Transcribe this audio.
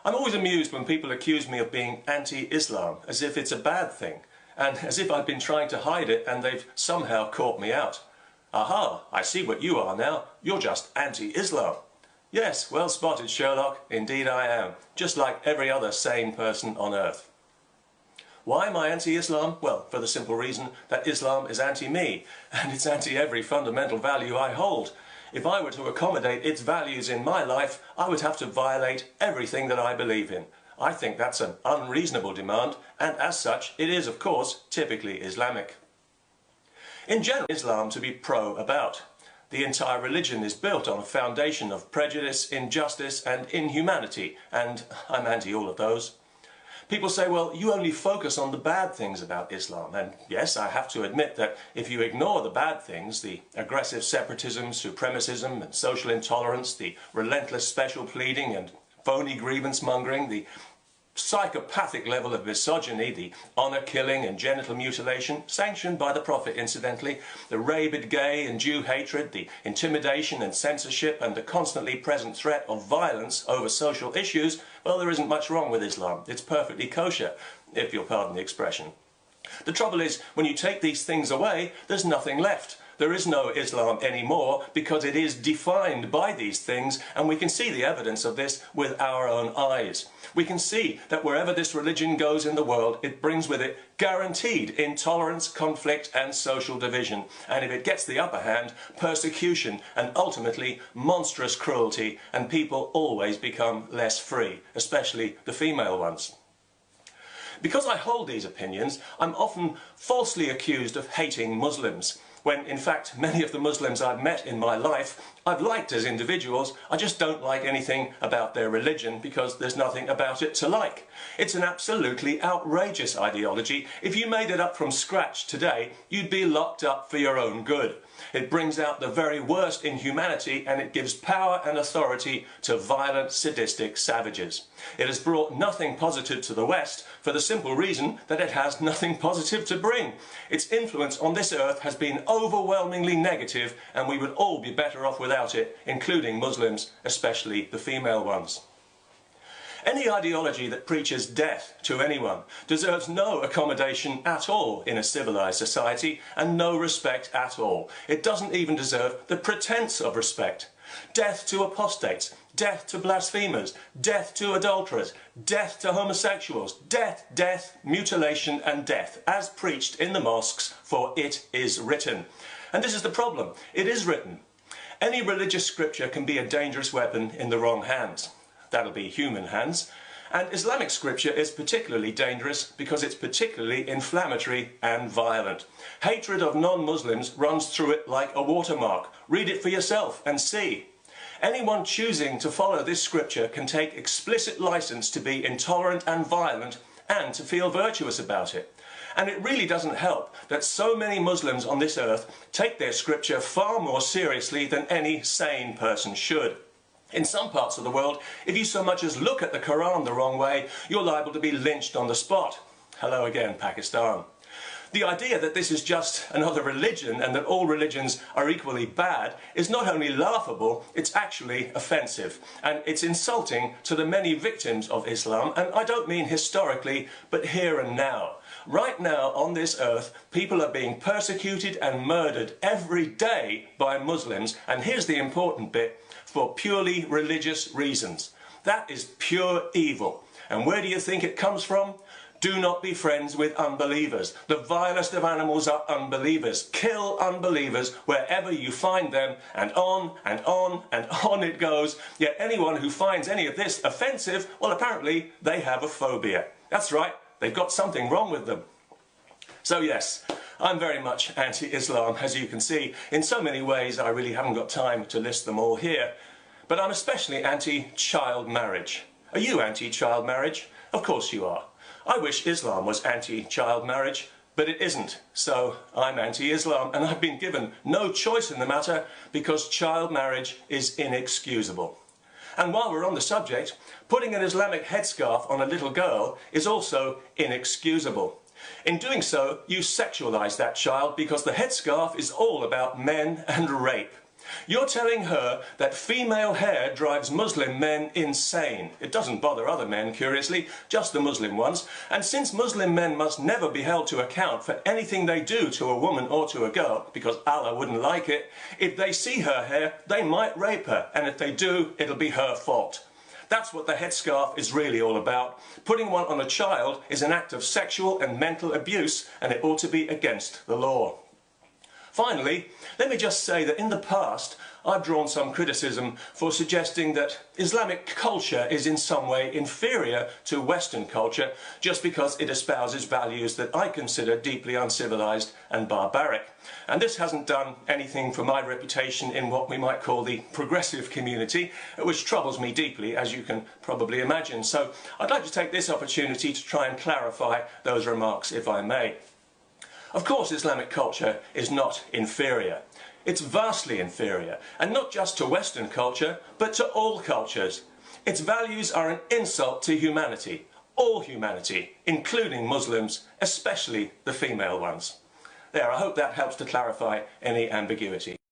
I'm always amused when people accuse me of being anti-Islam, as if it's a bad thing, and as if I've been trying to hide it and they've somehow caught me out. Aha, I see what you are now. You're just anti-Islam. Yes, well spotted, Sherlock. Indeed I am, just like every other sane person on earth. Why am I anti-Islam? Well, for the simple reason that Islam is anti-me, and it's anti every fundamental value I hold. If I were to accommodate its values in my life, I would have to violate everything that I believe in. I think that's an unreasonable demand, and as such, it is, of course, typically Islamic. In general, Islam to be pro-about. The entire religion is built on a foundation of prejudice, injustice, and inhumanity, and I'm anti all of those. People say, well, you only focus on the bad things about Islam, and yes, I have to admit that if you ignore the bad things, the aggressive separatism, supremacism and social intolerance, the relentless special pleading and phony grievance mongering, the psychopathic level of misogyny, the honour killing and genital mutilation, sanctioned by the Prophet incidentally, the rabid gay and Jew hatred, the intimidation and censorship and the constantly present threat of violence over social issues, well, there isn't much wrong with Islam. It's perfectly kosher, if you'll pardon the expression. The trouble is, when you take these things away, there's nothing left. There is no Islam anymore because it is defined by these things, and we can see the evidence of this with our own eyes. We can see that wherever this religion goes in the world, it brings with it guaranteed intolerance, conflict and social division. And if it gets the upper hand, persecution and ultimately monstrous cruelty, and people always become less free, especially the female ones. Because I hold these opinions, I'm often falsely accused of hating Muslims, when in fact many of the Muslims I've met in my life I've liked as individuals. I just don't like anything about their religion because there's nothing about it to like. It's an absolutely outrageous ideology. If you made it up from scratch today, you'd be locked up for your own good. It brings out the very worst in humanity, and it gives power and authority to violent, sadistic savages. It has brought nothing positive to the West for the simple reason that it has nothing positive to bring. Its influence on this earth has been overwhelmingly negative, and we would all be better off without it, including Muslims, especially the female ones. Any ideology that preaches death to anyone deserves no accommodation at all in a civilized society and no respect at all. It doesn't even deserve the pretense of respect. Death to apostates, death to blasphemers, death to adulterers, death to homosexuals, death, death, mutilation and death, as preached in the mosques, for it is written. And this is the problem. It is written. Any religious scripture can be a dangerous weapon in the wrong hands. That'll be human hands. And Islamic scripture is particularly dangerous because it's particularly inflammatory and violent. Hatred of non-Muslims runs through it like a watermark. Read it for yourself and see. Anyone choosing to follow this scripture can take explicit license to be intolerant and violent and to feel virtuous about it. And it really doesn't help that so many Muslims on this earth take their scripture far more seriously than any sane person should. In some parts of the world, if you so much as look at the Quran the wrong way, you're liable to be lynched on the spot. Hello again, Pakistan. The idea that this is just another religion and that all religions are equally bad is not only laughable, it's actually offensive. And it's insulting to the many victims of Islam, and I don't mean historically, but here and now. Right now on this earth, people are being persecuted and murdered every day by Muslims, and here's the important bit, for purely religious reasons. That is pure evil. And where do you think it comes from? Do not be friends with unbelievers. The vilest of animals are unbelievers. Kill unbelievers wherever you find them, and on and on and on it goes. Yet anyone who finds any of this offensive, well, apparently they have a phobia. That's right, they've got something wrong with them. So yes, I'm very much anti-Islam, as you can see. In so many ways, I really haven't got time to list them all here. But I'm especially anti-child marriage. Are you anti-child marriage? Of course you are. I wish Islam was anti-child marriage, but it isn't. So I'm anti-Islam, and I've been given no choice in the matter because child marriage is inexcusable. And while we're on the subject, putting an Islamic headscarf on a little girl is also inexcusable. In doing so, you sexualize that child because the headscarf is all about men and rape. You're telling her that female hair drives Muslim men insane. It doesn't bother other men, curiously, just the Muslim ones. And since Muslim men must never be held to account for anything they do to a woman or to a girl, because Allah wouldn't like it, if they see her hair, they might rape her. And if they do, it'll be her fault. That's what the headscarf is really all about. Putting one on a child is an act of sexual and mental abuse, and it ought to be against the law. Finally, let me just say that in the past I've drawn some criticism for suggesting that Islamic culture is in some way inferior to Western culture just because it espouses values that I consider deeply uncivilized and barbaric. And this hasn't done anything for my reputation in what we might call the progressive community, which troubles me deeply, as you can probably imagine. So I'd like to take this opportunity to try and clarify those remarks, if I may. Of course, Islamic culture is not inferior. It's vastly inferior, and not just to Western culture, but to all cultures. Its values are an insult to humanity, all humanity, including Muslims, especially the female ones. There, I hope that helps to clarify any ambiguity.